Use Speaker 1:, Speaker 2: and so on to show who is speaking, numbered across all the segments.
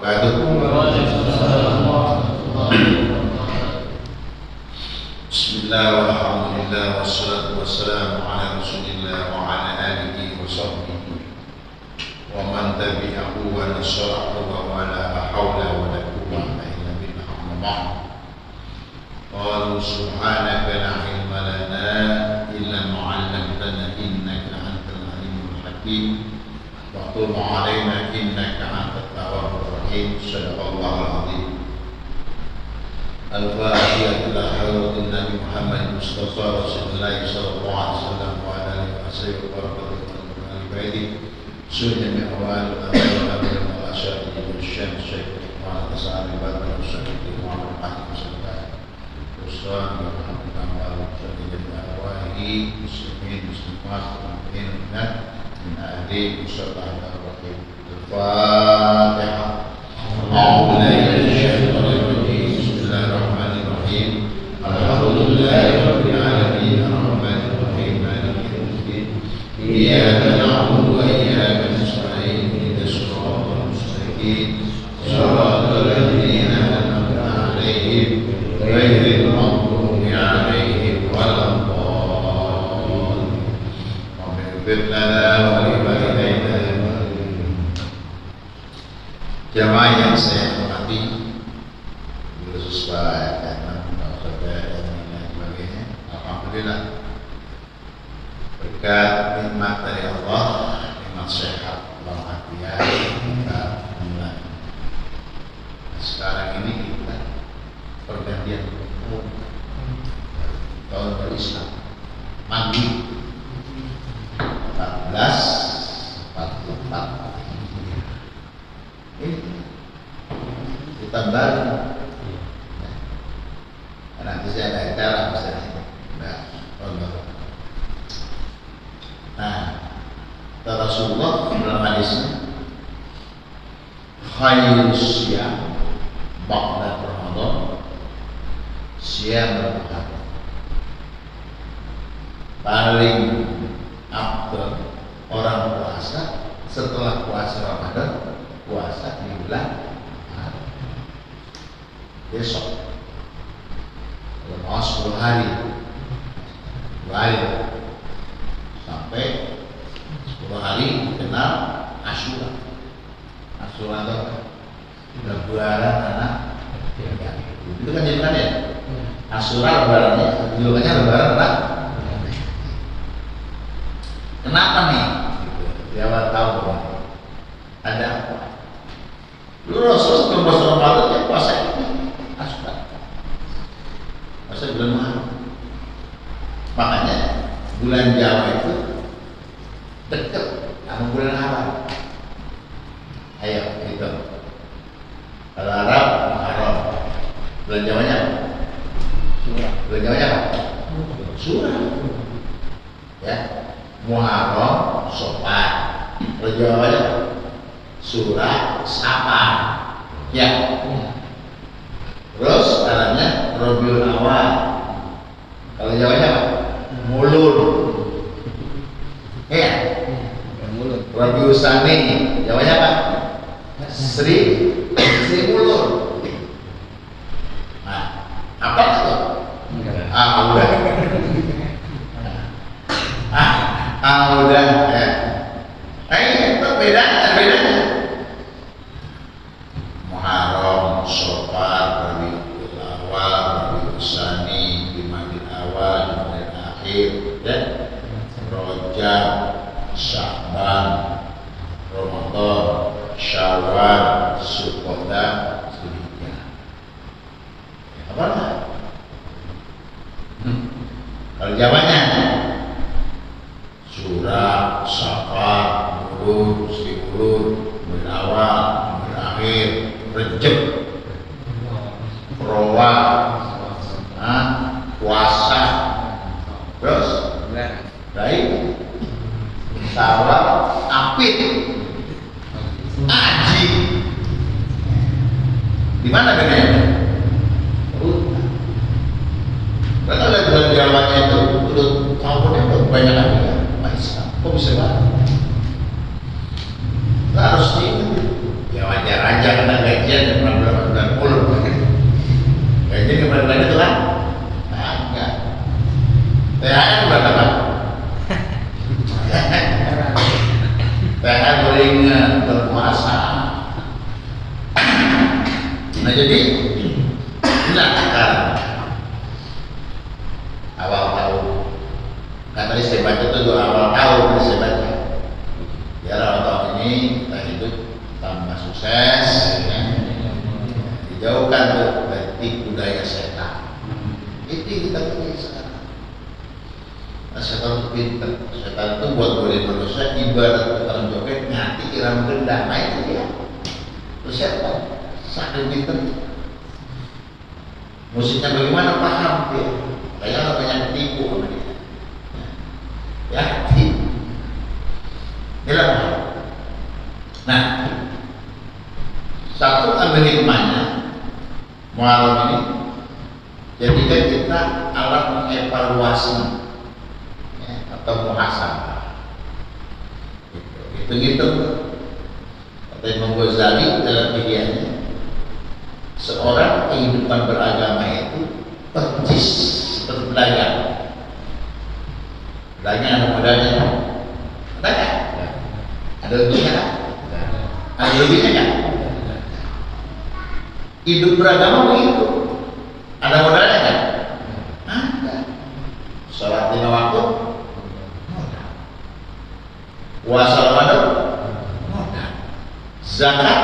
Speaker 1: wabarakatuh. Bismillah walhamdulillah wassalatu wassalamu ala rasulillah wa ala alihi wa sahbihi wa man tabi'ahu wa nasarahu wa la hawla wa la quwwata illa billah amma ba'd. Qalu subhanaka la ilma lana illa ma 'allamtana innaka antal alimul hakim wa tub 'alaina innaka antat tawwabur rahim. Shadaqallahul azim. Al-Fatihah ila hadratin Nabi Muhammad Mustafa Rasulullah sallallahu alaihi wasallam wa ala alihi wa sahbihi wa barakatuh wa baiti sunnah min awal al-amr wa asyari al-syams syekh wa tasawwur badan syekh wa al-ahad sallallahu Ustaz wa rahmatullahi wa barakatuh wa alihi muslimin muslimat mu'minin min ahli musallah al-rahim. Al-Fatihah. A'udzu billahi minasyaitonir rajim. Bismillahirrahmanirrahim. Alhamdulillahi rabbil alamin arrahmanir rahim maliki yaumiddin. Iyyaka na'budu wa iyyaka nasta'in ihdinas siratal mustaqim siratal ladzina an'amta 'alaihim ghairil maghdubi 'alaihim waladdallin. Ighfir lana wa li walidayna. Jamaah yang saya hormati, khusus Pak Kanan, Pak Saudara dan lain sebagainya. Alhamdulillah berkat nikmat dari Allah, nikmat sehat walafiat kita mulai. Sekarang ini kita pergantian tahun berislam mandi 1444. Ini kita baru. Nanti saya ada acara misalnya. Nah, kata Rasulullah dalam hadisnya, khairus siyam ba'da Ramadan siyam Ramadan. Paling afdal orang puasa setelah puasa Ramadan, puasa di bulan besok. Kalau mau 10 hari sampai 10 hari kenal Asyura. Asyura itu lebaran anak yatim. Itu kan julukan ya. Asyura lebarannya, julukannya lebaran anak. Kenapa nih? Ya tahu ada apa? Dulu Rasul sebelum puasa Ramadan dia puasa ini Asyura. Puasa bulan Muharram. Makanya bulan Jawa itu dekat sama bulan Arab. Ayo gitu. Kalau Arab Muharram. Bulan Jawanya apa? Syura. Bulan Jawanya apa? Syura. Ya. Muharram Safar. Bulan Jawanya apa? Surah Safar. Ya. Terus Arabnya Rabiul Awal. Kalau Jawanya apa? Mulud. Ya. Rabiul Tsani. Jawanya apa? Sri Mulud. Nah, apa itu? Udah. Udah ya. Itu bedanya. Muharram, Safar, Rabiul Awal, Rabiul Tsani, Jumadil Awal, Jumadil Akhir, ya. Rajab, Sya'ban, Ramadan, Syawal, Zulqa'dah, Zulhijjah. Apa lah? Kalau Jawanya Surah, Safar, Mulud, Sri Mulud, Awal, Akhir, Rejab, Rowa, puasa, terus baik, Sawal, Apit, Aji. Di mana bedanya? Karena lihat bulan Jawanya itu udah tahunnya udah banyak lagi ya. Kok bisa banget? Harus ya wajar aja karena kayak gajian bulan bulan puluh. Gajian bulan itu kan? Enggak. THR bulan apa? THR paling berpuasa. Nah jadi inilah sekarang awal tahun. Kan tadi saya baca itu awal tahun saya baca. Biar awal tahun ini kita hidup tambah sukses, ya. Dijauhkan dari tipu daya setan. Itu kita pilih sekarang. Nah, setan itu pinter. Setan itu buat boleh berdosa ibarat tukang joget ngati irama gendang. Nah itu dia. Terus setan saking pinter. Musiknya bagaimana paham dia. Kayaknya banyak ketipu sama dia. Ya, inilah. Nah, satu ambil hikmahnya malam ini, jadikan kita alat mengevaluasi, ya, atau muhasabah. Hitung-hitung. Kata Imam Ghazali dalam pikirannya, seorang kehidupan beragama itu percis seperti pedagang. Pedagang ada modalnya, ada kan? Ada untungnya kan? Ada lebihnya kan? Hidup beragama begitu. Ada modalnya kan? Ada. Sholat 5 waktu, modal. Puasa Ramadan, modal. Zakat,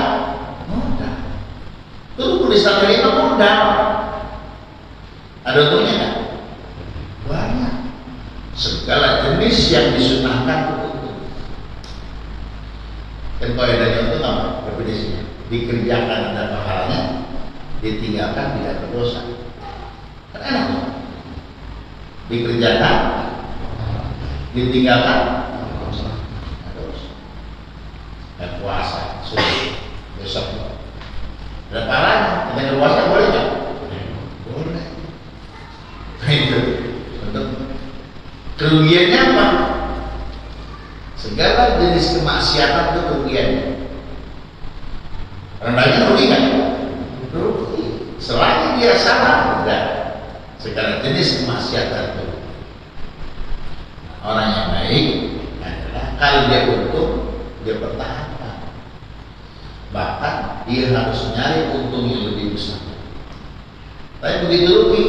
Speaker 1: modal. Itu tulisan dari itu modal. Ada untungnya kan? Banyak. Segala jenis yang disunahkan itu. Dan kaidahnya itu apa? Definisinya. Dikerjakan ada pahalanya, ditinggalkan tidak berdosa. Kan enak tuh. Dikerjakan, ditinggalkan, dosa. Dan puasa, suci, besok. Ada pahalanya, dengan puasa boleh nggak? Boleh. Itu untuk kerugiannya apa? Segala jenis kemaksiatan itu kerugiannya. Rendahnya rugi kan? Rugi. Selagi dia salah, udah. Segala jenis kemaksiatan itu. Orang yang baik adalah kalau dia untung, dia pertahankan. Bahkan dia harus nyari untung yang lebih besar. Tapi begitu rugi.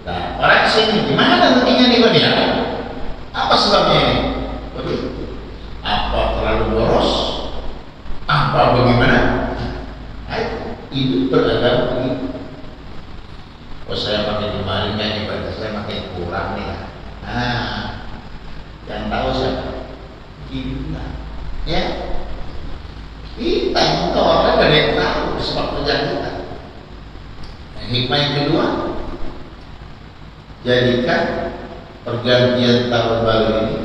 Speaker 1: Nah, orang kesini, gimana ruginya nih Pak dia? Apa sebabnya ini? Begitu. Apa terlalu boros? Apa bagaimana? Hidup beragama begitu. Oh saya makin kemarin kan ibadah saya makin kurang nih. Nah, yang tahu siapa? Kita, ya. Kita itu orang gak ada yang tahu sebab kerja kita. Hikmah yang kedua, jadikan pergantian tahun baru ini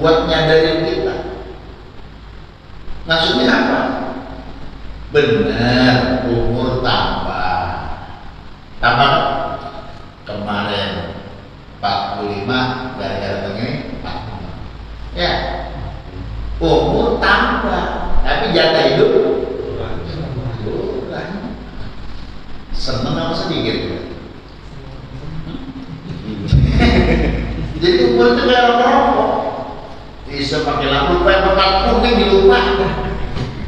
Speaker 1: buat nyadarin kita. Maksudnya apa? Benar, umur tambah. Tambah kemarin 45, gara-gara begini 45. Ya, umur tambah, tapi jatah hidup kurang. Seneng apa sedikit? Jadi umur itu kayak rokok. Bisa pakai lampu kayak kuning dilupa.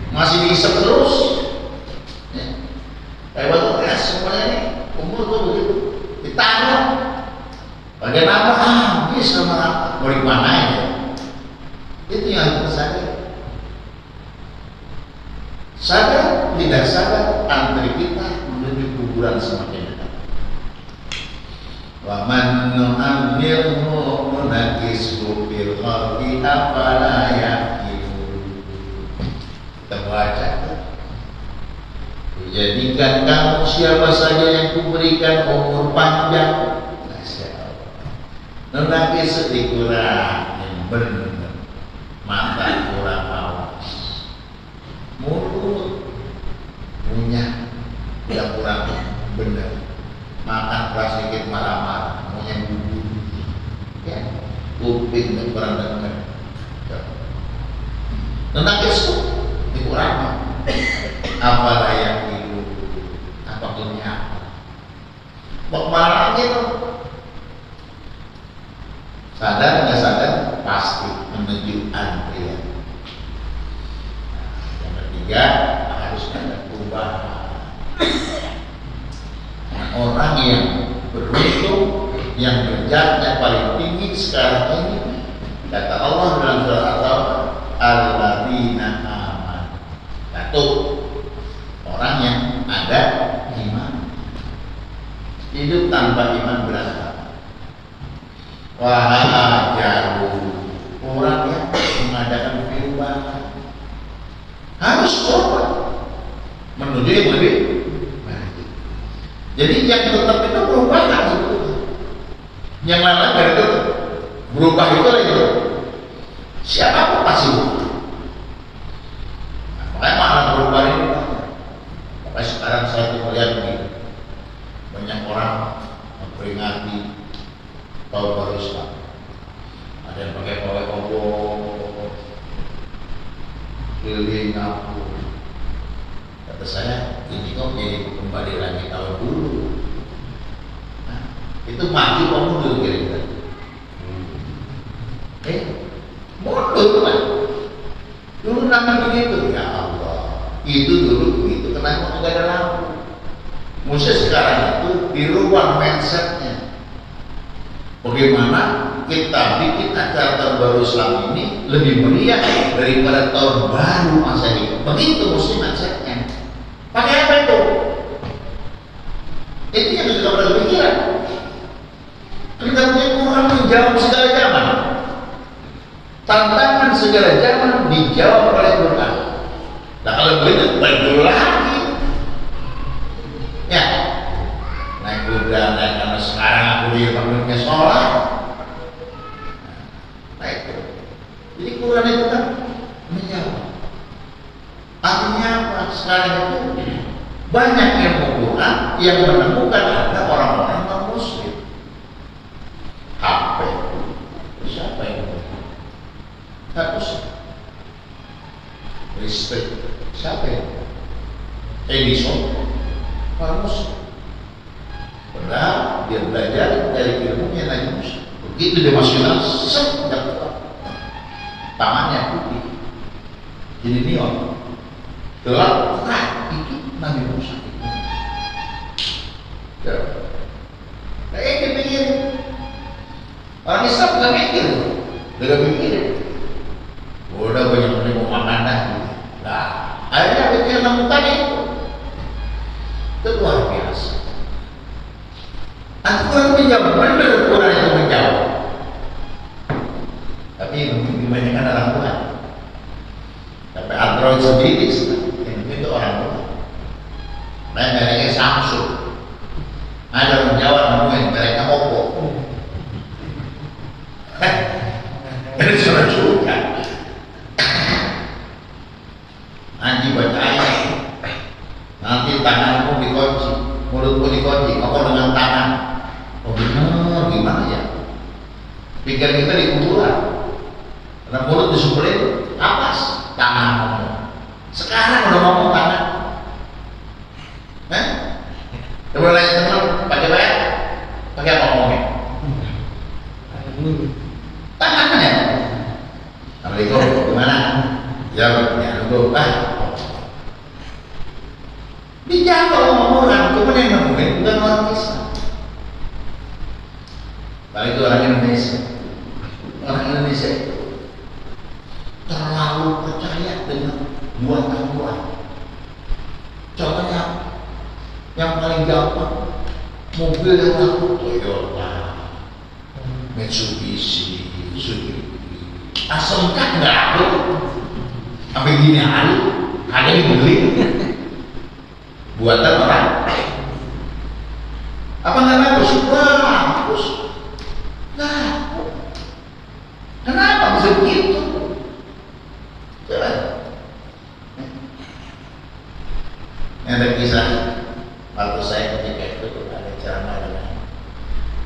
Speaker 1: Masih diisep terus, ya. Kayak batu es semuanya nih, umur tuh begitu, ditanggung. Bagian apa? Bisa sama mau dimanain ya? Itu yang kita sadar. Sadar tidak sadar antri kita menuju kuburan semakin dekat. Wa man nu'ammirhu nunakishu fil khalqi afala yaqilu. Kita baca, jadikan kamu siapa saja yang kuberikan umur panjang. Masya Allah. Nanti sedikit kurang yang benar, mata kurang awas, mulut punya yang kurang benar, makan kurang sedikit marah-marah, punya bubur, ya, kuping yang kurang dengar. Nanti itu kurang Apa layak itu? Apa punya? Mau kemana lagi tuh? Sadar nggak sadar? Pasti menuju antrian. Yang ketiga, harus ada perubahan. Nah, orang yang beruntung, yang derajatnya paling tinggi sekarang ini, kata Allah dalam surah At-Taubah, alladzina amanu. Satu, orang yang ada iman. Hidup tanpa iman berantakan. Wahajaru, orang yang mengadakan perubahan harus berubah menuju yang lebih baik. Jadi yang tetap itu perubahan itu. Yang lain dari itu berubah itu lagi. Siapapun pasti berubah. Nah, makanya makna berubah ini. Makanya sekarang saya melihat begini, banyak orang memperingati tahun baru Islam. Ada yang pakai pawai obor, keliling kampung. Kata saya, ini kok jadi kembali lagi tahun dulu. Nah, itu maju kok mundur kira-kira. Mundur kan? Dulu namanya begitu, ya Allah. Itu dulu begitu, kenapa nggak ada lampu? Mesti sekarang itu dirubah mindsetnya. Bagaimana kita bikin acara tahun baru Islam ini lebih meriah daripada tahun baru masa ini. Begitu mesti mindsetnya. Pakai apa itu? Itu yang kita berpikiran. Kita punya Quran menjawab segala zaman. Tantangan segala zaman dijawab oleh Quran. Nah kalau begitu baik lagi. Ya, naik kuda, naik karena sekarang aku di pemiliknya sholat. Naik. Jadi Quran itu kan menjawab. Artinya apa? Sekarang itu banyak ilmu Quran yang menemukan ada orang-orang non muslim. HP siapa yang hapus? Listrik siapa yang? Edison orang muslim. Padahal dia belajar dari ilmunya lagi muslim. Begitu dia masuk dalam tangannya putih jadi neon gelap terang, itu Nabi Musa. Kayak dipikir orang Islam nggak mikir, nggak mikir. Udah banyak yang mau makan dah. Nah, akhirnya kita menemukan itu luar biasa. Al-Quran menjawab, benar Al-Quran itu menjawab. Tapi kebanyakan orang Tuhan. Tapi Android sendiri itu orang Tuhan. Nah, mereknya Samsung. Ada orang Jawa nemuin mereknya Oppo. Ini sudah juga. Nanti baca ayat. Nanti tanganmu dikunci, mulutmu dikunci, kau dengan tangan. Oh benar, gimana ya? Pikir kita di kuburan. Karena mulut disumpulin, apas tangan ngomong. Sekarang udah ngomong tangan. Coba nanya teman, pakai bayar? Pakai apa ngomongnya? Tangannya. Assalamualaikum, gimana? Ya, nunggu. Dijawab sama orang, cuma yang nemuin bukan orang Islam. Balik itu orang Indonesia. Orang Indonesia itu terlalu percaya dengan buatan-buatan. Contohnya yang paling gampang, mobil yang laku Toyota, Mitsubishi, Suzuki. Asmk nggak ada, sampai gini hari, ada dibeli. Buatan orang. Apa nggak bagus? Bagus. Nah, kenapa bisa begitu? Coba. Ada kisah waktu saya ketika itu ada ceramah dengan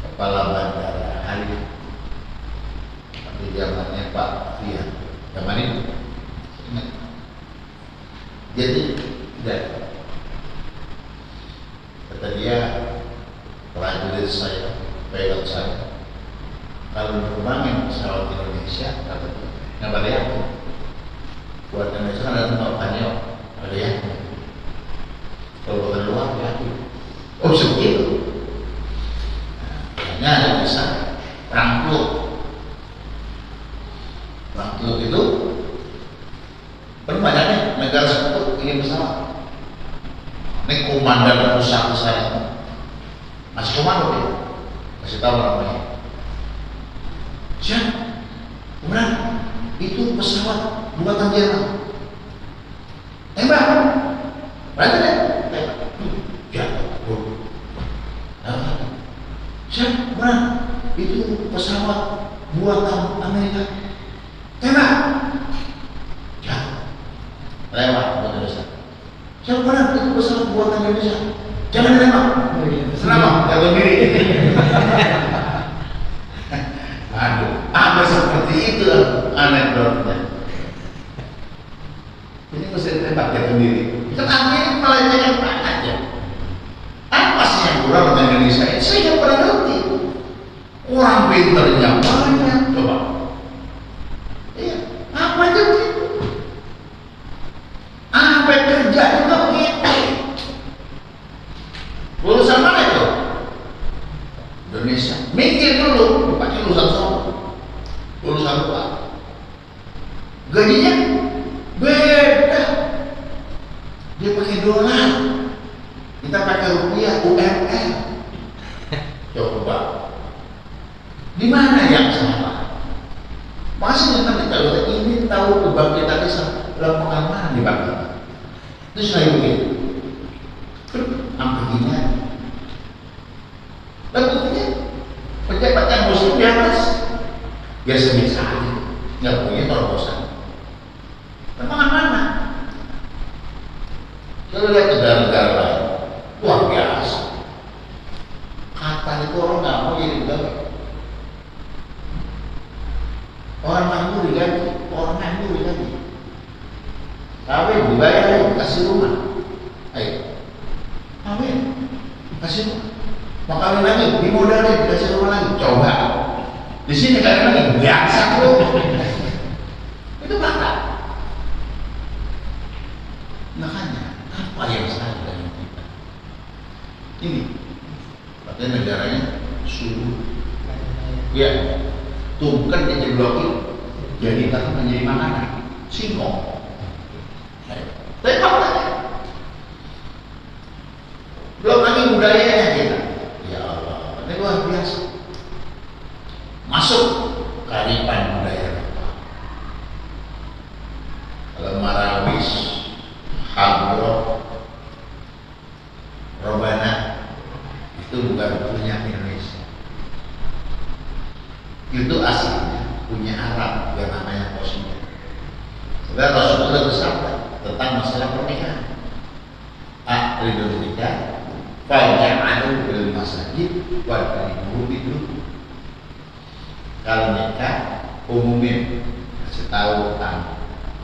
Speaker 1: kepala bandara Halim di zamannya Pak Fian. Zaman itu, jadi saya, pilot saya, kalau nerbangin pesawat Indonesia, kata dia, nggak ada yakin. Buat Indonesia kan ada tempat banyak, ada yakin. Kalau bukan luar yakin. Oh seperti itu. Nah, ada bisa Frankfurt. Frankfurt itu banyaknya negara sekutu ingin pesawat. Ini komandan pusat saya masih komando dia, kasih tahu namanya. Siap, kemudian itu pesawat buatan Jerman. Tembak, berarti deh, tembak. Jatuh. Siap, kemudian itu pesawat buatan Amerika. Tembak, jatuh. Lewat buat Indonesia. Siapa benar itu pesawat buatan Indonesia? Jangan ditembak. Kenapa? Jatuh diri. Aduh, apa seperti itu anekdotnya? Ini mesti ditembak jatuh diri. Kan akhirnya malah jangan aja. Apa sih yang kurang dengan Indonesia? Saya nggak pernah ngerti. Orang pinternya banyak. Coba. Iya, apa aja begitu? Sampai kerja juga begitu. Lulusan mana itu? Indonesia. Mikir dulu, dipakai lulusan Solo, lulusan luar. Gajinya beda. Dia pakai dolar, kita pakai rupiah, UMR. Coba, di mana yang salah? Masih kita ini tahu kebangkitan desa dalam pengalaman di bangkit. Itu saya begitu. Sampai gini. Dan buktinya pejabat yang muslim di atas biasa-biasa aja, nggak punya terobosan. Memang mana? Kalau lihat negara-negara lain, luar biasa. Kata itu orang nggak mau jadi pegawai. Orang nganggur digaji, orang nganggur digaji. Tapi dibayar, kasih rumah. Ayo, amin, kasih rumah. Makanya lagi, dimodalin, dikasih rumah lagi. Coba, di sini kalian lagi biasa kok. Itu fakta. Makanya apa yang salah dengan kita? Ini, katanya negaranya suruh. Ya, tungkan diceblokin, jadi kan menjadi makanan. Singkong. Tapi faktanya. Belum lagi budayanya kita. Ya Allah, ini luar biasa. Masuk kearifan budaya kita. Kalau Marawis, Hadro, Robana itu bukan punya Indonesia. Itu aslinya punya Arab yang namanya Qasida. Sebenarnya Rasulullah bersabda tentang masalah pernikahan. Ridul nikah, faja'alu bil masajid wa qalibu itu. Kalau nikah umumin, kasih tahu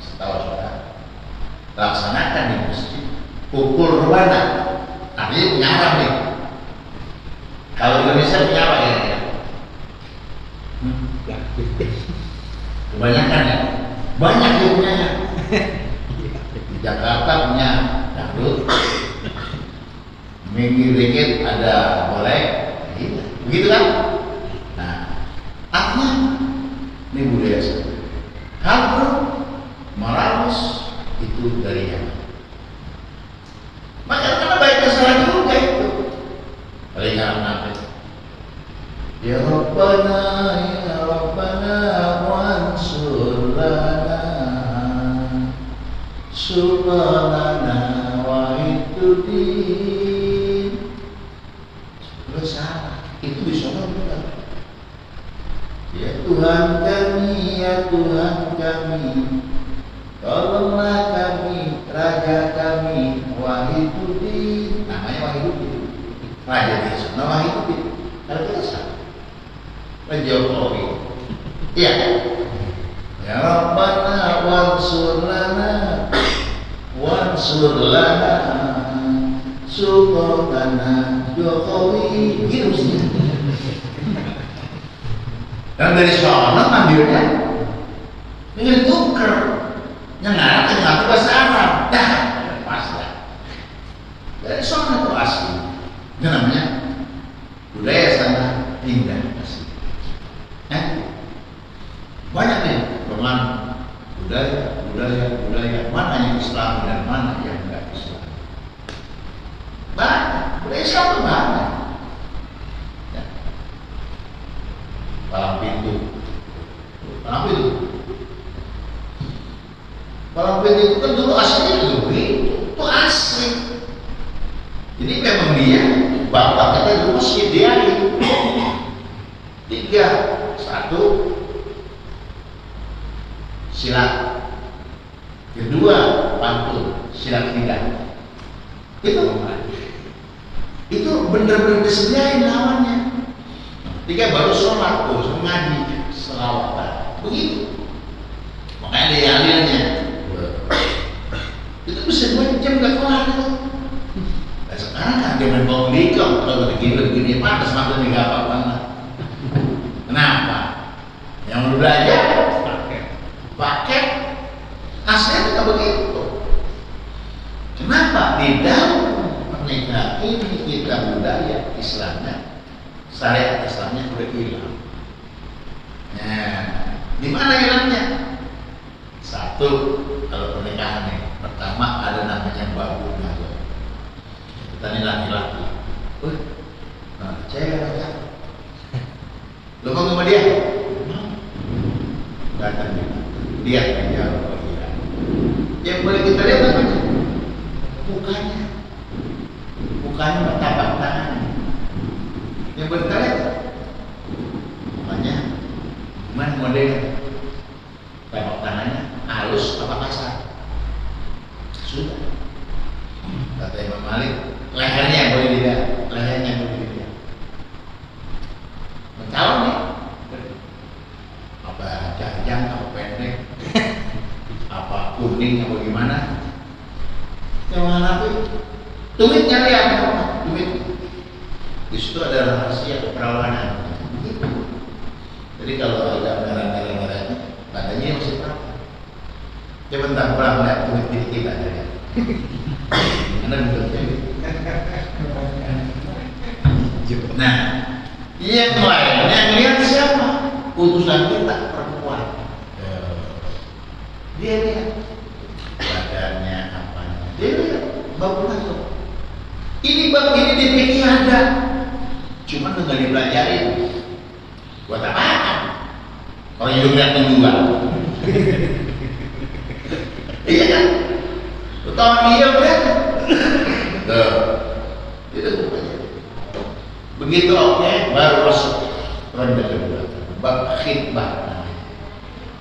Speaker 1: saudara, laksanakan di masjid. Pukul rebana, artinya punya Arab nih. Kalau Indonesia punya apa ya? Kebanyakan ya, banyak yang punyanya. Di Jakarta punya dangdut, minggir dikit ada boleh, begitu kan? Nah, artinya ini budaya saya. Hadro, Marawis itu dari Yaman. Maka karena baiknya salah juga itu. Oleh karena apa? Ya Rabbana wansur lana subhanana wa itudin. Lu salah, itu bisa juga. Ya Tuhan kami, ya Tuhan kami, tolonglah kami, Raja kami, Wahidudin. Namanya Wahidudin, Raja desa, nama Wahidudin. Kalau kita salah, Raja Jokowi. Iya. Ya Rabbana wansur lana Sultana Jokowi gitu mestinya. Dan dari sana ngambilnya ingin tuker yang ngarang bahasa Arab. Dah, pas dah. Dari sana itu asli. Itu namanya budaya sana indah asli. Banyak nih teman budaya mana yang Islam dan mana yang enggak Islam. Banyak budaya Islam itu banyak. Ya. Palang pintu itu kan dulu asli dulu itu asli. Jadi memang dia bapak kita dulu masih diari 3, 1 silat, 2 pantun, silat 3. Itu benar-benar disediain lawannya. 3 baru sholat, ngaji, selawatan, begitu. Makanya ada alilnya. Itu bisa 2 jam gak kelar itu. Nah sekarang kan dia mau nikah, kalau begini pantas maksudnya gak apa-apa. Kenapa? Yang lu belajar pakai aslinya tidak begitu. Kenapa? Di dalam pernikahan ini kita budaya Islamnya, syariat Islamnya sudah hilang. Nah, di mana hilangnya? 1, kalau pernikahan ini, pertama ada namanya babu nazar. Kita ini laki-laki. Cewek aja. Lo kok sama dia? Datang dia menjawab iya. Yang boleh kita lihat apa? Mukanya bertapak tangan. Yang boleh kita lihat mukanya gimana modelnya, tapak tangannya halus apa kasar. Sudah kata Imam Malik, lehernya yang boleh dilihat, mencalon nih apa janjang apa pendek apa kuning apa gimana yang mana tumit nyari apa tumit di situ ada rahasia keperawanan gitu. Jadi kalau ada merah-merah badannya masih perawan. Ya bentar pulang lihat tumit dikit aja ya. Anda betul cewek. Nah yang lainnya lihat siapa utusan kita perempuan. Dia lihat badannya apanya. Dia lihat bab nazar. Ini bab ini di fikih ada, cuma nggak dipelajarin. Buat apa? Orang hidup lihat tungguan. Iya kan? Tahun dia kan? Itu begitu oke, baru masuk ronde kedua. Bab khidbah,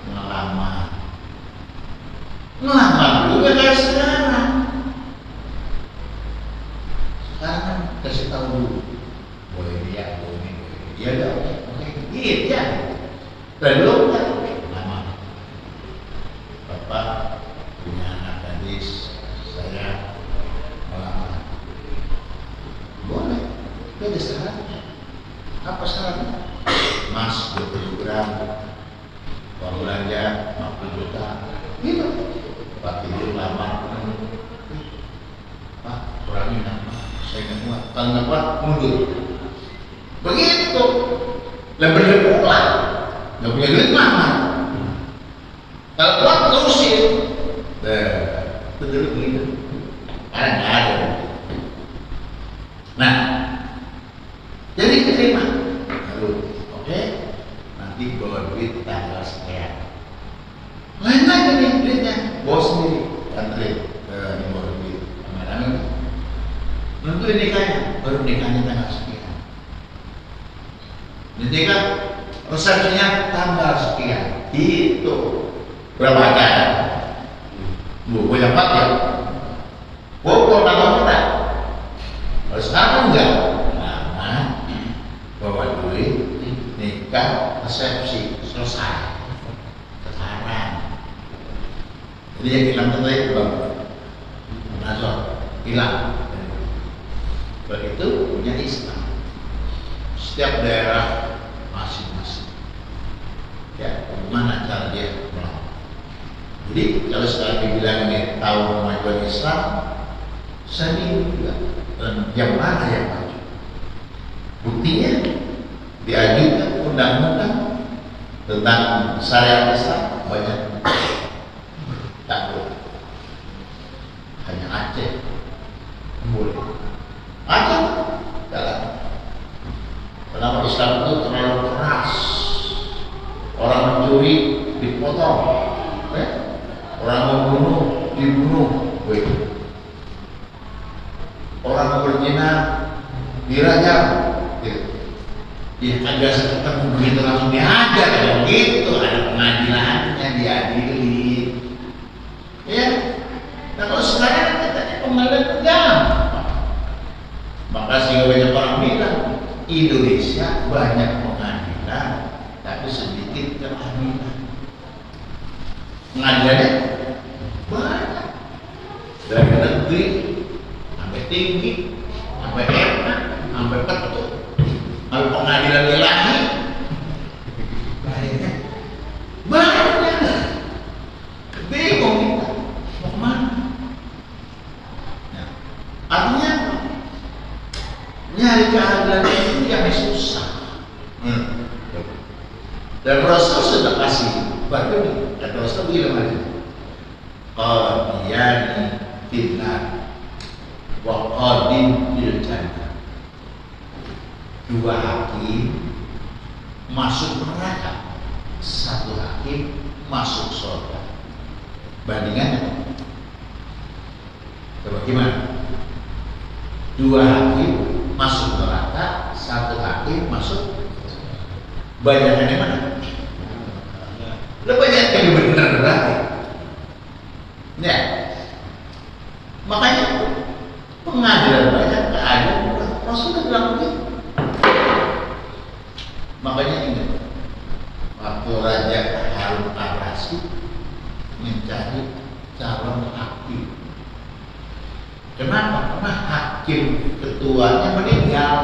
Speaker 1: ngelamar juga kayak sekarang. Sekarang kan kasih tahu dulu, boleh dia, boleh dia, udah oke, gitu ya. Belum kan? Lama. Bapak punya anak gadis, saya melamar. Boleh, beda syaratnya. Apa syaratnya? Mas 20 gram, uang belanja 50 juta, gitu. Pak tidur lama, Pak kurangin nama, saya nggak kuat. Kalau nggak kuat mundur. Begitu. Lebih pulang, nggak punya duit lama. Kalau kuat terusin. Betul begitu. Karena nggak ada. Nah, jadi diterima. Lalu, oke, nanti bawa duit tanggal sekian. Lain lagi nih duitnya, bawa sendiri, anterin ke bawa duit. Kadang-kadang nentuin nikahnya, baru nikahnya tanggal sekian. Nikah resepsinya tanggal sekian. Itu berapa ada? Bu, banyak banget ya. Kalau tanggal kita, kalau sekarang enggak, lama, bawa duit, nikah, resepsi, selesai. Jadi yang hilang tadi itu bang, nazar hilang. begitu punya Islam. Setiap daerah masing-masing. Ya, bagaimana cara dia melawan? Jadi kalau sekarang dibilang ini tahu kemajuan Islam, saya bingung juga. Dan yang mana yang maju? Buktinya diajukan undang-undang tentang syariat Islam banyak tak boleh. Hanya Aceh boleh. Aceh jalan. Kenapa Islam itu terlalu keras? Orang mencuri dipotong, orang membunuh dibunuh, orang berzina dirajam. Ya kan biasa ketemu begitu langsung dihajar, kalau gitu ada pengadilannya, diadili. Ya, nah kalau sekarang katanya pengadilan gampang. Maka sehingga banyak orang bilang Indonesia banyak pengadilan, tapi sedikit keadilan. Pengadilannya banyak, dari negeri sampai tinggi, sampai enak, sampai petut. Kalau pengadilan ilahi banyak, bingung kita mau kemana? Nah, artinya nyari keadilan itu yang susah. Dan Rasul sudah kasih batu nih, kata Rasul bilang aja, qadiyani finnar wa qadin fil jannah. Dua hakim masuk neraka, satu hakim masuk surga. Bandingannya coba gimana? Dua hakim masuk neraka, satu hakim masuk. Banyakannya mana? Lebih banyak yang benar berarti. Ya, makanya pengadilan banyak, keadilan kurang. Rasulullah bilang begitu. Makanya ingat, waktu Raja Harun al-Rasyid mencari calon hakim. Kenapa? Karena hakim ketuanya meninggal.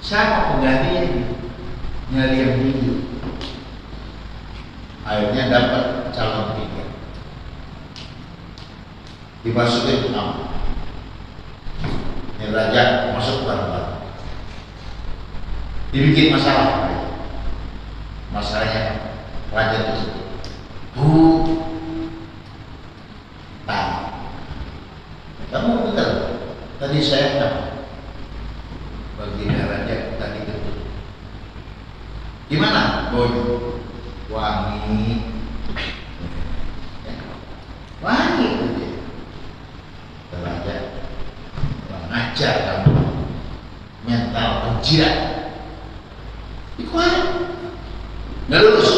Speaker 1: Siapa penggantinya ini? Nyari yang tinggi. Akhirnya dapat calon tiga. Dimasukin ke kamar. Ini raja masuk bareng-bareng. Dibikin masalah. Masalahnya raja tersebut. Tanya. Kamu betul? Tadi saya apa? Baginda raja tadi betul. Gimana? Boy, wangi. Wangi saja. Raja mengajar kamu mental penjilat. Ikuan, nggak lulus.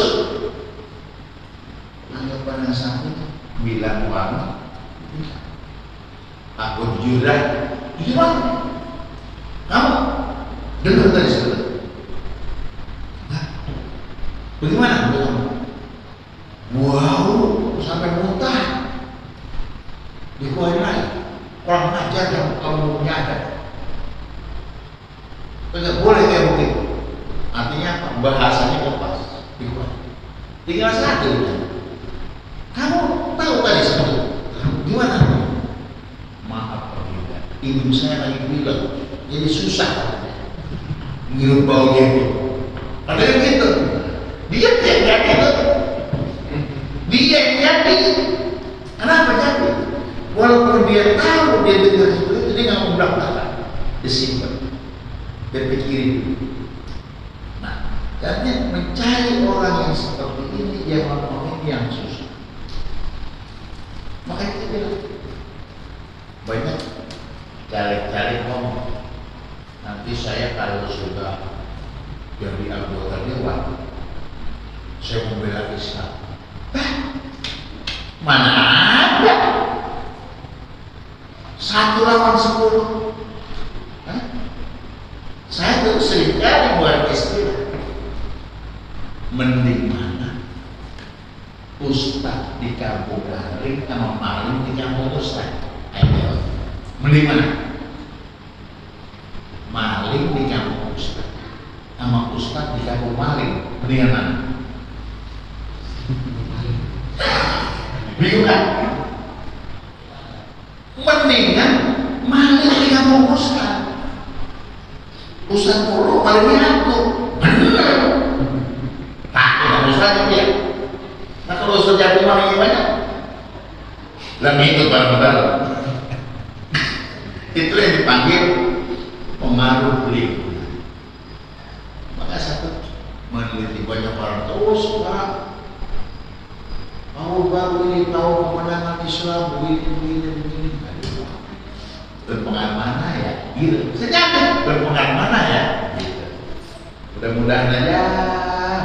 Speaker 1: Anggapan yang satu bilang wangi. Aku jujur wangi. Kamu dengar tadi sebelum. Bagaimana menurut kamu? Wow, sampai muntah. Dikuarin lagi. Orang ajar yang kamu punya ada. Tidak boleh kayak begitu. Artinya apa? Bahasanya lepas. Dikuarin. Tinggal satu. Kamu tahu tadi sebelum. Gimana? Maaf Pak, ibu saya lagi bilang, jadi susah. Ngirup baunya itu. Ada yang gitu. Dia yang jadi. Dia yang jadi. Kenapa jadi? Walaupun dia tahu dia dengar itu dia nggak mau belakang. Disimpan. Dia pikirin. Nah, jadi mencari orang yang seperti ini yang ngomong ini yang susah. Makanya kita bilang banyak cari-cari ngomong. Nanti saya kalau sudah jadi anggota dewan, saya membela Islam. Mana ada? 1 lawan 10. Saya tuh seringkali buat istilah. Mending mana? Ustaz di kampung maling sama maling di kampung ustaz. Ayo, mending mana? Mendingan mana? Bingung kan? Mendingan maling tinggal menguruskan. Ustaz Purwo malingnya aku. Bener. Takut Ustaz ya. Nah kalau Ustaz jadi malingnya banyak, lah itu barang-barang. Itu yang dipanggil pengaruh beli. Maka satu meneliti banyak orang terus Pak. Tahu baru ini tahu kemenangan Islam begini. Berpengaruh mana ya? Gitu. Sejak berpengaruh mana ya? Gitu. Mudah-mudahan aja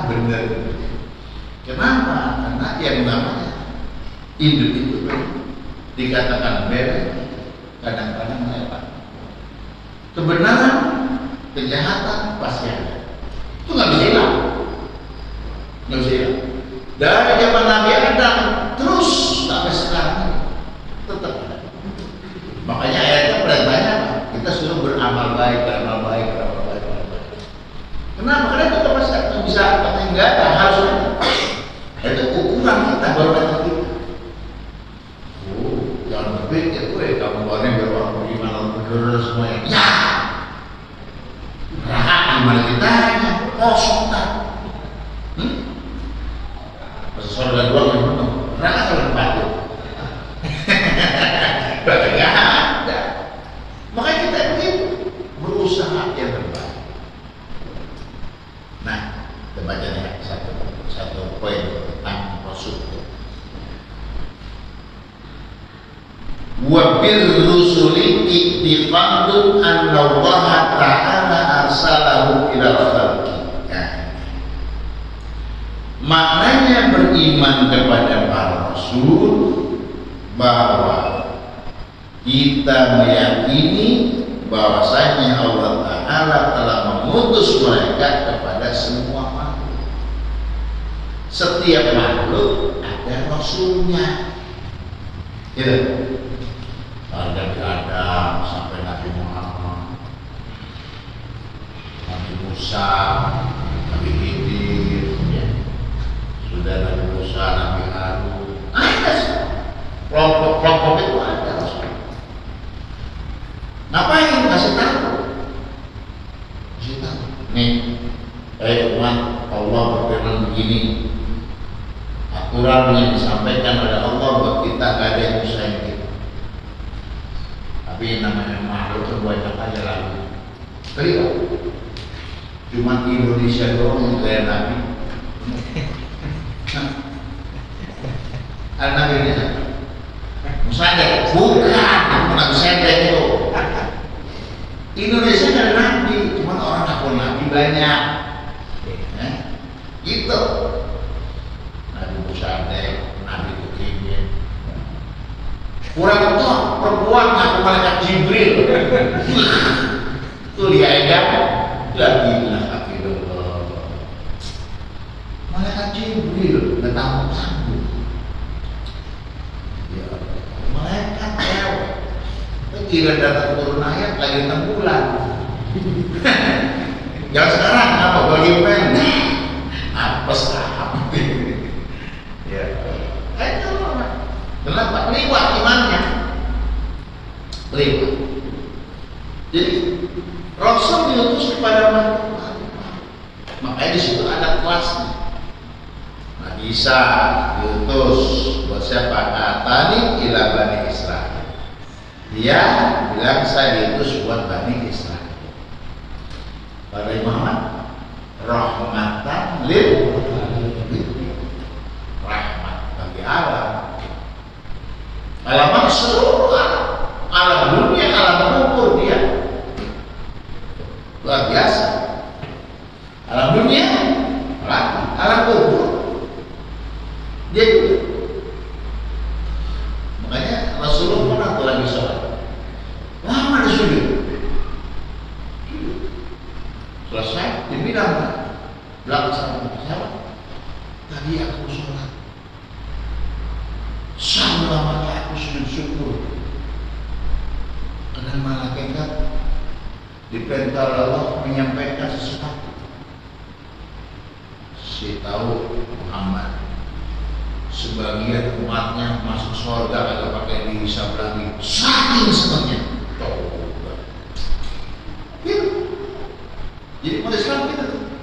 Speaker 1: benar. Kenapa? Karena yang namanya hidup itu dikatakan beres, kadang-kadang lewat. Kebenaran, kejahatan pasti ada. Itu nggak bisa hilang. Nggak bisa hilang. Dari zaman Nabi Adam terus sampai sekarang tetap ada. Makanya ayatnya perintahnya kita suruh beramal baik. Kenapa? Karena kita pasti bisa enggak ada, harus ada. Itu ukuran kita baru ada kita. Jangan berpikir, kamu boleh berwarna bagaimana bener semuanya. Ya, neraka gimana ditanya? Kosong tak? Surga doang yang penuh. Neraka kalau batu. Nggak ada. Makanya kita begitu berusaha yang terbaik. Nah, kita baca nih satu poin tentang Rasul. Wa bil rusuli i'tiqadun anna Allah ta'ala arsalahu ila khalqi. Maknanya beriman kepada para rasul bahwa kita meyakini bahwasanya Allah Ta'ala telah mengutus mereka kepada semua makhluk. Setiap makhluk ada rasulnya. Gitu. Dari Adam sampai Nabi Muhammad, Nabi Musa, Nabi Khidir, ya. Sudah Nabi Musa, Nabi Harun. Ada kelompok-kelompok itu ada rasul. Ngapain kasih tahu? Kasih tahu. Nih, umat Allah berfirman begini. Aturan yang disampaikan oleh Allah buat kita gak ada yang usahain kita. Tapi namanya makhluk itu banyak aja lalu. Kelihatan. Cuma di Indonesia doang yang kayak Nabi. Nabi ini siapa? Musada? Bukan, Nabi Sendek itu. Indonesia kan ada Nabi, cuma orang ngaku Nabi banyak. Gitu. Nabi Musada, Nabi Khidir. Kurang itu perempuan ngaku malaikat Jibril. Itu dia aja lagi malaikat Jibril nggak tanggung. Ya, malaikat cewek. Kira datang turun ayat lagi 6 bulan. Yang sekarang apa bagi pen? Apa saham? Ya, itu kenapa? Liwat imannya. Liwat. Jadi Rasul diutus kepada makhluk. Makanya di situ ada kelasnya. Nabi Isa diutus buat siapa? Atani ila Bani Israel. Dia bilang saya diutus buat Bani Israel. Pada Muhammad rahmatan lil rahmat bagi alam. Alam seluruh alam dunia, alam kubur dia luar biasa. Alam dunia, alam kubur dia juga. Makanya Rasulullah pernah tuh lagi sholat lama di sujud. Selesai dibilang belakang sama tadi aku sholat sama lamanya aku sujud syukur karena malaikat diperintah Allah menyampaikan sesuatu. kasih tahu Muhammad, sebagian umatnya masuk surga kagak pakai dihisab lagi, saking senangnya. Gitu. Jadi umat Islam gitu.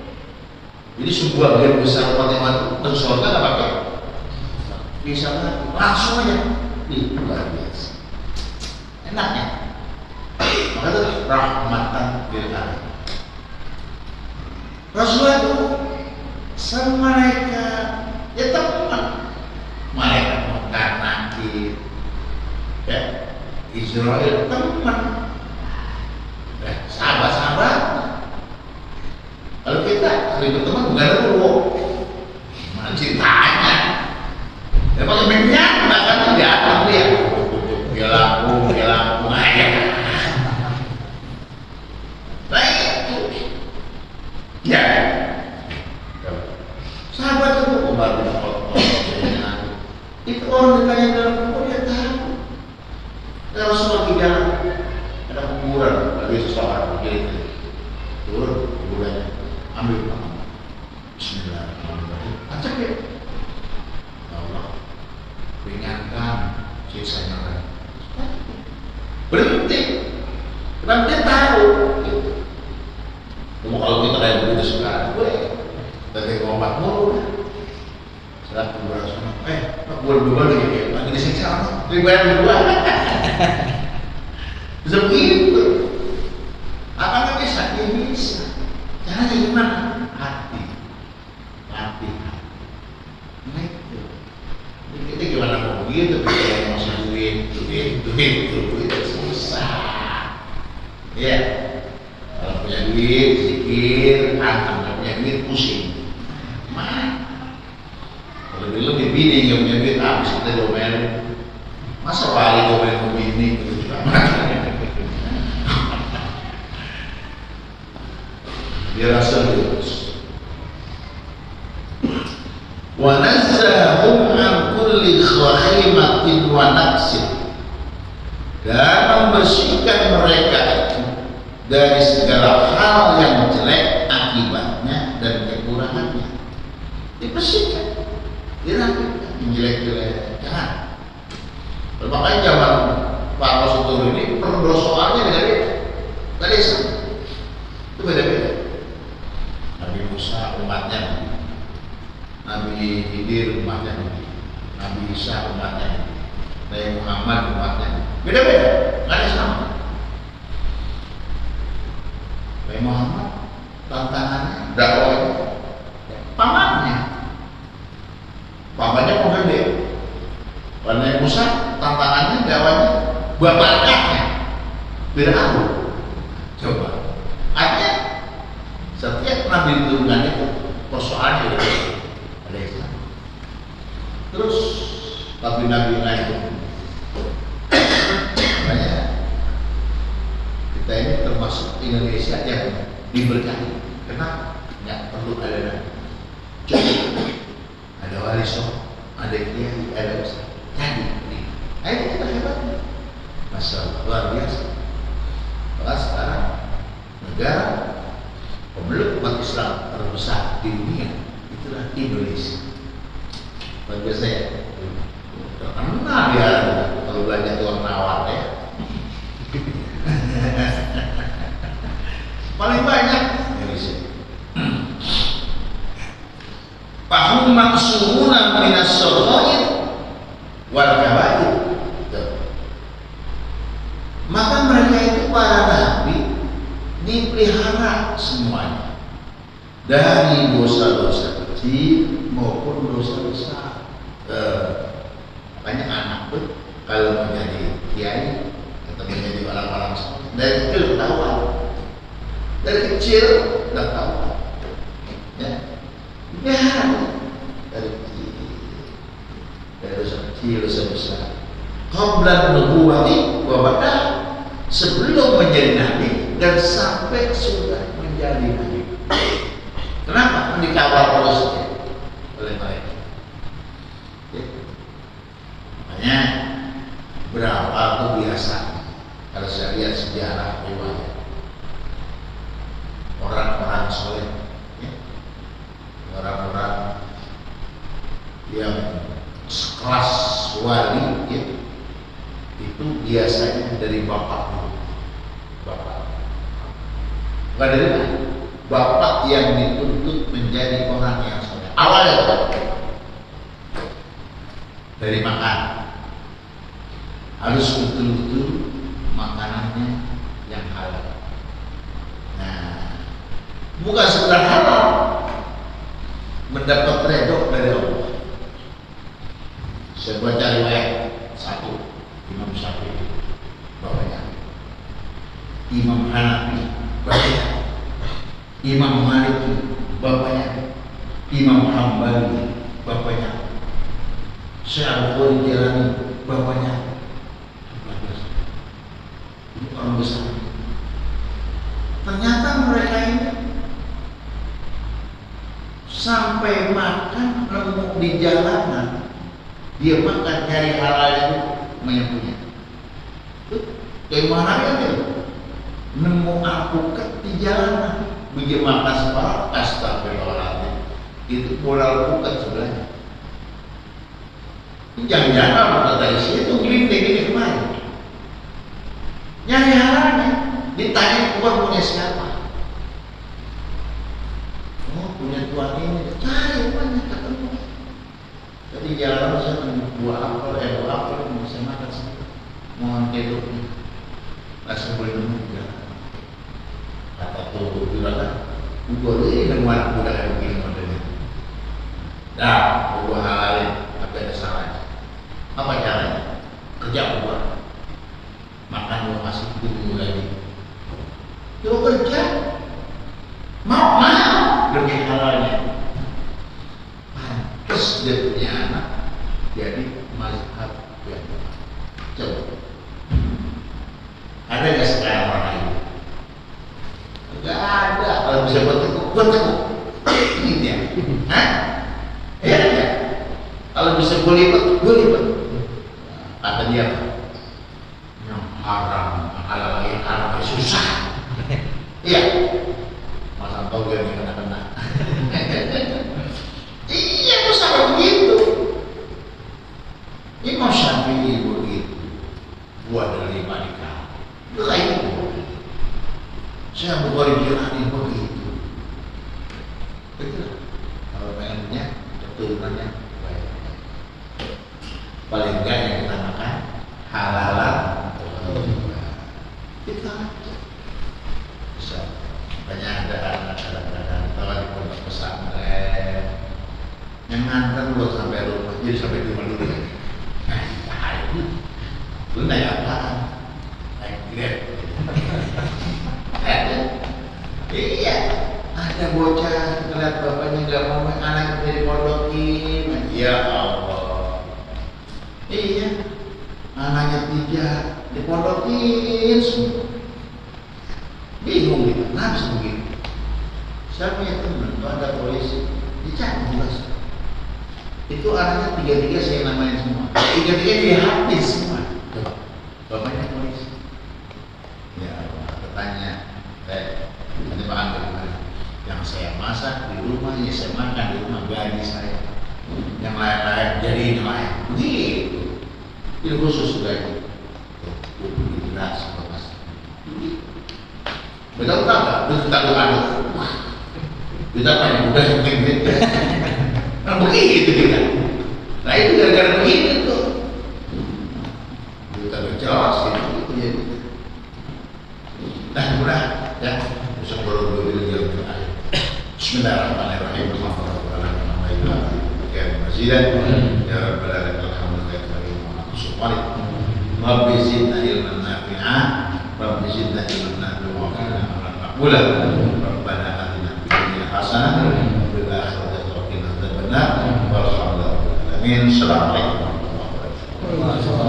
Speaker 1: Jadi sebagian besar umat yang masuk surga nggak pakai dihisab lagi, langsung aja. Itu luar biasa. Enaknya. Maka itu rahmatan lil alamin. Rasulullah itu sama malaikat ya teman, malaikat Mekah Nakir, ya Israel teman, sahabat-sahabat. Kalau kita ribut teman bukan dulu, mana cintanya? Ya pakai minyak, bahkan dia akan dia laku aja. Nah itu, ya. Sahabat itu kembali itu orang ditanya dalam kubur dia tahu. Kalau semua jalan ada kuburan, ada seseorang begitu turun kuburannya, ambil tangan, Bismillahirrahmanirrahim, acak ya, Allah ringankan siksanya orang. Berhenti, karena dia tahu. Kalau kita kayak begitu sekarang, gue tadi ngomong mulu, setelah kuburan semua, kuburan dua lagi disiksa, ribuan dua, bisa begitu. Apa nggak bisa? Ya bisa. Caranya gimana? Hati. Nah itu. Kita gimana mau begitu? Kita masih duit susah. Ya. Kalau punya duit, zikir, hantam. Kalau punya duit, pusing. Kalau dulu bini yang punya duit, habis kita domelin. Masa wali domelin bini? Dia rasa terus. Wa nazzahum an kulli khahimatin wa naqsin, dan membersihkan mereka itu dari segala hal yang jelek akibatnya dan kekurangannya. Dibersihkan, dirapikan, menjelek-jelek jangan. Makanya zaman Pak Rasul ini perdosoannya beda-beda. Tadi sama, itu beda-beda. Nabi Musa umatnya, Nabi Khidir umatnya, Nabi Isa umatnya, Nabi Muhammad umatnya, beda-beda, nggak ada sama. Nabi Muhammad tantangannya, dakwahnya, pamannya mau gede. Nabi Musa tantangannya, dakwahnya, bapaknya, Fir'aun. Coba, artinya setiap nabi diturunkan itu persoalannya ada Islam. Terus nabi-nabi lain itu, makanya kita ini termasuk Indonesia yang diberkahi. Kenapa? Nggak perlu ada nabi, cukup ada wali songo, ada kiai, ada ustaz. Jadi, ayo kita hebat, masya Allah, luar biasa. Maka sekarang negara pemeluk umat Islam terbesar di dunia itulah Indonesia. Luar biasa ya. Terkenal dia kalau belanja tuang nawar ya. Paling banyak Indonesia. Fahum maksumuna minas soroid wal kabair. Maka mereka itu para nabi dipelihara semuanya dari dosa-dosa kecil maupun dosa besar. Banyak anak pun kalau menjadi kiai atau menjadi orang-orang dari kecil ketahuan, dari kecil udah tahu, ya, dari kecil, dari dosa kecil, dosa besar. Qabla nubuwati wa ba'da, sebelum menjadi nabi dan sampai sudah menjadi nabi. Kenapa? Dikawal terus oleh mereka. Ya. Makanya berapa tuh biasa kalau saya lihat sejarah riwayat orang-orang soleh, ya. Orang-orang wali ya, itu biasanya dari bapak, bukan dari mana? Bapak yang dituntut menjadi orang yang soleh. Awalnya dari makan, harus betul-betul makanannya yang halal. Nah, bukan sekedar halal, mendapat redho dari Allah. Saya baca riwayat satu, Imam Syafi'i bapaknya, Imam Hanafi bapaknya, Imam Maliki bapaknya, Imam Hambali bapaknya, Syaikhul Jalani bapaknya. Ini orang besar. Ternyata mereka ini sampai makan nemu di jalanan, dia makan nyari halal itu menyempunya. Gimana ya dia? Nemu alpukat di jalanan, begitu makan separuh, astagfirullahaladzim, itu moral pukat sebelahnya. Jangan-jangan alpukat dari situ gelinting ini kemana? Nyari halalnya, ditanya keluar punya siapa? Oh, punya tuan ini, cari banyak ketemu. Jadi jalan saya nemu buah apel, bisa makan semua. Mohon kedoknya, langsung boleh nemu juga. Kata tuh juragan, gua ini nemu anak muda kayak begini modelnya. Dah, gua halalin, tapi ada salahnya. Apa caranya? Kerja gua, makan gua kasih tunggu lagi. Coba kerja, mau demi halalnya. Pantes dia punya anak jadi mazhab yang coba. Ada nggak sekarang orang itu? Nggak ada. Kalau bisa buat tekuk. Ini dia. Hah? Ya. Kalau bisa gue lipat. Kata dia apa? Yang haram, halal yang haram susah. Iya. Masa tahu dia nih kena. Iya, itu sama begitu. Imam Syafi'i begitu. Buat dari nikah. Lain. Saya Bukhari Jalani begitu. Betul. Kalau pengennya keturunannya baik. Paling enggak yang kita makan halalan. Kita aja. Bisa. Banyak ada anak-anak tawa di pondok pesantren yang nganter lu sampai rumah, jadi sampai rumah dulu. Itu lu naik apaan? Naik Grab. Iya, ada bocah ngeliat bapaknya nggak mau anak jadi pondokin. Ya Allah. Iya, anaknya 3 dipondokin semua. Bingung gitu, kenapa begitu? Saya punya teman, kalau ada polisi dicabut jelas. Itu anaknya 3 saya namain semua. 3 dia habis semua. Bapaknya polisi. Ya Allah, bertanya, nanti makan bagaimana? Yang saya masak di rumah, yang saya makan di rumah, gaji saya. Yang lain-lain jadi yang lain. Begitu. Itu khusus gaji. 20 beras bekas. Betul tak? Betul tak aduk. Kita banyak udah yang penting. Nah begitu kita. Nah itu gara-gara begitu tuh. Kita berjelas itu jadi. Nah udah ya. Bisa baru dulu yang terakhir. Bismillahirrahmanirrahim. Ya Rabbal alamin. Alhamdulillah. Rabbi zidna ilman nafi'an. Rabbi zidna ilman nafi'an. Maqbulan. Rabbana atina fid dunya hasanah wa fil akhirati hasanah wa qina adzabannar. Walhamdulillah. Amin. Assalamualaikum warahmatullahi wabarakatuh.